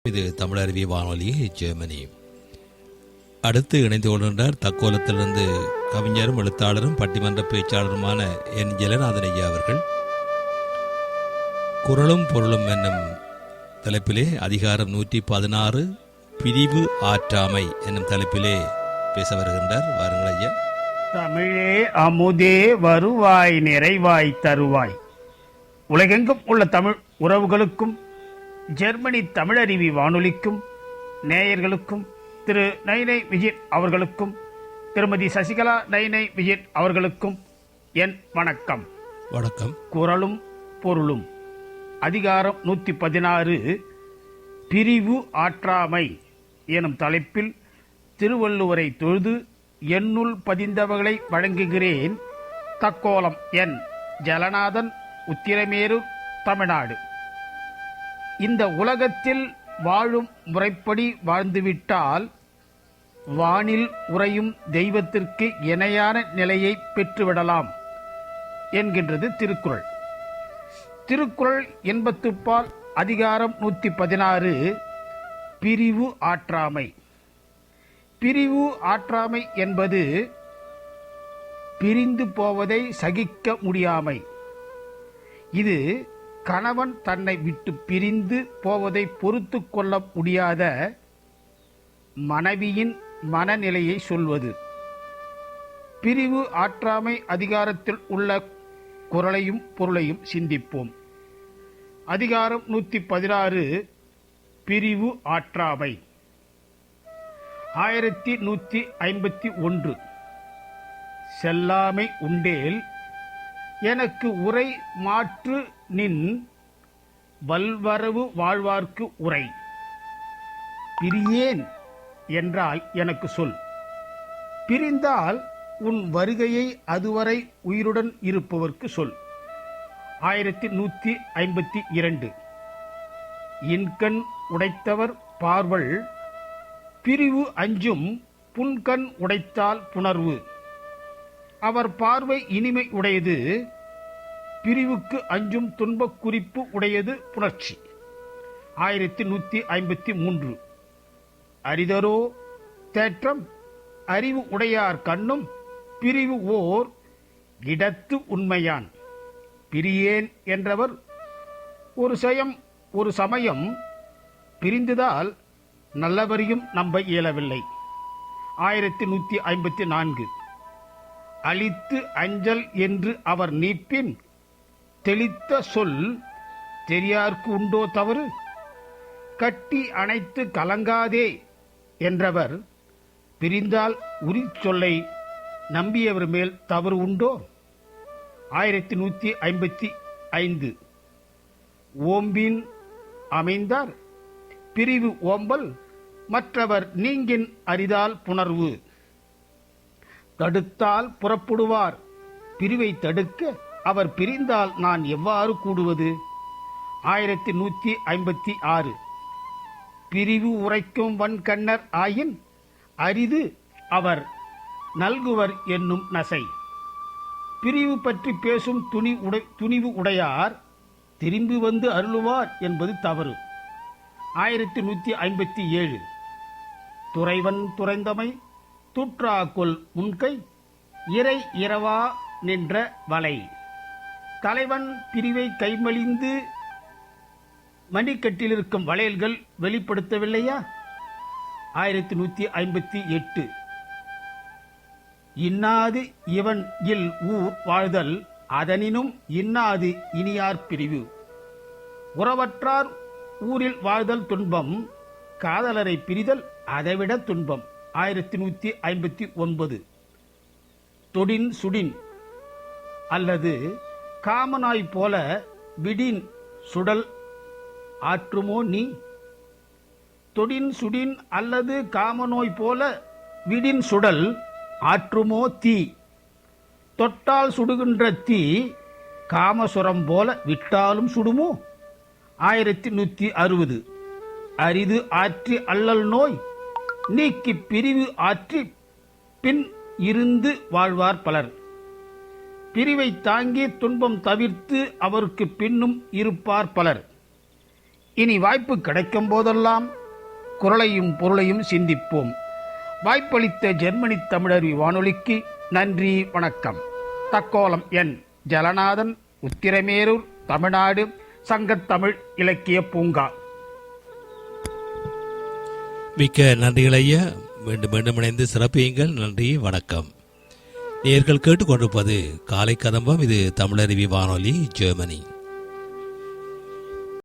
இது தமிழருவி வானொலி ஜெர்மனி. அடுத்து இணைந்து கொள்கின்றார் தக்கோலத்திலிருந்து கவிஞரும் எழுத்தாளரும் பட்டிமன்ற பேச்சாளருமான என் ஜெலநாதன் ஐயா அவர்கள். குரலும் பொருளும் என்னும் தலைப்பிலே அதிகாரம் 116 பிரிவு ஆற்றாமை என்னும் தலைப்பிலே பேச வருகின்றார். வாருங்கள் ஐயா. தமிழே அமுதே வருவாய் நிறைவாய் தருவாய். உலகெங்கும் உள்ள தமிழ் உறவுகளுக்கும் ஜெர்மனி தமிழருவி வானொலிக்கும் நேயர்களுக்கும் திரு நைனை விஜயன் அவர்களுக்கும் திருமதி சசிகலா நைனை விஜயன் அவர்களுக்கும் என் வணக்கம். வணக்கம். குரலும் பொருளும் அதிகாரம் 116 பிரிவு ஆற்றாமை எனும் தலைப்பில் திருவள்ளுவரை தொழுது என்னுள் பதிந்தவர்களை வழங்குகிறேன். தக்கோலம் என் ஜலநாதன், உத்திரமேரூர், தமிழ்நாடு. இந்த உலகத்தில் வாழும் முறைப்படி வாழ்ந்துவிட்டால் வானில் உறையும் தெய்வத்திற்கு இணையான நிலையை பெற்றுவிடலாம் என்கின்றது திருக்குறள். திருக்குறள் என்பத்துப்பால் அதிகாரம் 116 பிரிவு ஆற்றாமை. பிரிவு ஆற்றாமை என்பது பிரிந்து போவதை சகிக்க முடியாமை. இது கணவன் தன்னை விட்டு பிரிந்து போவதை பொறுத்து கொள்ள முடியாத மனைவியின் மனநிலையை சொல்வது. பிரிவு ஆற்றாமை அதிகாரத்தில் உள்ள குறளையும் பொருளையும் சிந்திப்போம். அதிகாரம் 116 பிரிவு ஆற்றாமை. 1151 செல்லாமை உண்டேல் எனக்கு உரை மாற்று நின் வல்வரவு வாழ்வார்க்கு உரை. பிரியேன் என்றால் எனக்கு சொல், பிரிந்தால் உன் வருகையை அதுவரை உயிருடன் இருப்பவர்க்கு சொல். 1152 இன்கண் உடைத்தவர் பார்வல் பிரிவு அஞ்சும் புன்கண் உடைத்தால் புணர்வு. அவர் பார்வை இனிமை உடையது, பிரிவுக்கு அஞ்சும் துன்பக் குறிப்பு உடையது புணர்ச்சி. 1153 அரிதரோ தேற்றம் அறிவு உடையார் கண்ணும் பிரிவு ஓர் இடத்து உண்மையான். பிரியேன் என்றவர் ஒரு சமயம் பிரிந்ததால் நல்லவரையும் நம்ப இயலவில்லை. 1154 அளித்து அஞ்சல் என்று அவர் நீப்பின் தெளித்த சொல் தெரியார்க்கு உண்டோ தவறு. கட்டி அணைத்து கலங்காதே என்றவர் பிரிந்தால் உரி சொல்லை நம்பியவர் மேல் தவறு உண்டோ. 1155 ஓம்பின் அமைந்தார் பிரிவு ஓம்பல் மற்றவர் நீங்கின் அரிதால் புணர்வு. தடுத்தால் புறப்படுவார் பிரிவை தடுக்க அவர் பிரிந்தால் நான் எவ்வாறு கூடுவது. 1156 பிரிவு உரைக்கும் வன்கண்ணர் ஆயின் அரிது அவர் நல்குவர் என்னும் நசை. பிரிவு பற்றி பேசும் துணிவு உடையார் திரும்பி வந்து அருளுவார் என்பது தவறு. 1157 துறைவன் துறைந்தமை தூற்றாக்கொல் முன்கை இறை இரவா நின்ற வலை. தலைவன் பிரிவை கைமலிந்து மணிக்கட்டிலிருக்கும் வளையல்கள் வெளிப்படுத்தவில்லையா. 1158 இன்னாது இவன் இல் ஊர் வாழ்தல் அதனினும் இன்னாது இனியார் பிரிவு. உறவற்றார் ஊரில் வாழ்தல் துன்பம், காதலரை பிரிதல் அதைவிட துன்பம். 1159 தொடின் சுடின் அல்லது காமனாய் போல விடின் சுடல் ஆற்றுமோ நீ. தொடின் சுடின் அல்லது காமநோய் போல விடின் சுடல் ஆற்றுமோ தீ. தொட்டால் சுடுகின்ற தீ காமசுரம் போல விட்டாலும் சுடுமோ. 1160 அரிது ஆற்றி அல்லல் நோய் நீக்கி பிரிவு ஆற்றி பின் இருந்து வாழ்வார் பலர். பிரிவை தாங்கி துன்பம் தவிர்த்து அவருக்கு பின்னும் இருப்பார் பலர். இனி வாய்ப்பு கிடைக்கும் போதெல்லாம் குரலையும் பொருளையும் சிந்திப்போம். வாய்ப்பளித்த ஜெர்மனி தமிழருவி வானொலிக்கு நன்றி, வணக்கம். தக்கோலம் என் ஜலநாதன், உத்திரமேரூர், தமிழ்நாடு, சங்கத்தமிழ் இலக்கிய பூங்கா. மிக்க நன்றிகள் ஐயா. மீண்டும் மீண்டும் இணைந்து சிறப்பியுங்கள். நன்றி, வணக்கம். நேயர்கள் கேட்டுக்கொண்டிருப்பது காலை கதம்பம். இது தமிழருவி வானொலி, ஜெர்மனி.